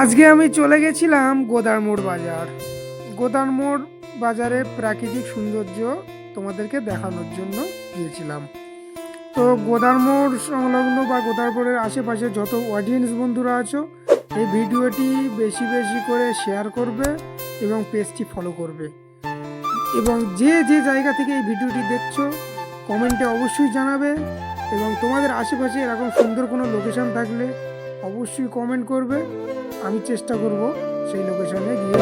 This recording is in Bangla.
আজকে আমি চলে গেছিলাম গোদারমোড় বাজার। গোদারমোড় বাজারে প্রাকৃতিক সৌন্দর্য তোমাদেরকে দেখানোর জন্য গিয়েছিলাম। তো গোদারমোড় সংলগ্ন বা গোদারমোড়ের আশেপাশে যত অডিয়েন্স বন্ধুরা আছো, এই ভিডিওটি বেশি বেশি করে শেয়ার করবে এবং পেজটি ফলো করবে। এবং যে যে জায়গা থেকে এই ভিডিওটি দেখছো কমেন্টে অবশ্যই জানাবে। এবং তোমাদের আশেপাশে এরকম সুন্দর কোনো লোকেশন থাকলে অবশ্যই কমেন্ট করবে, আমি চেষ্টা করব সেই লোকেশনে গিয়ে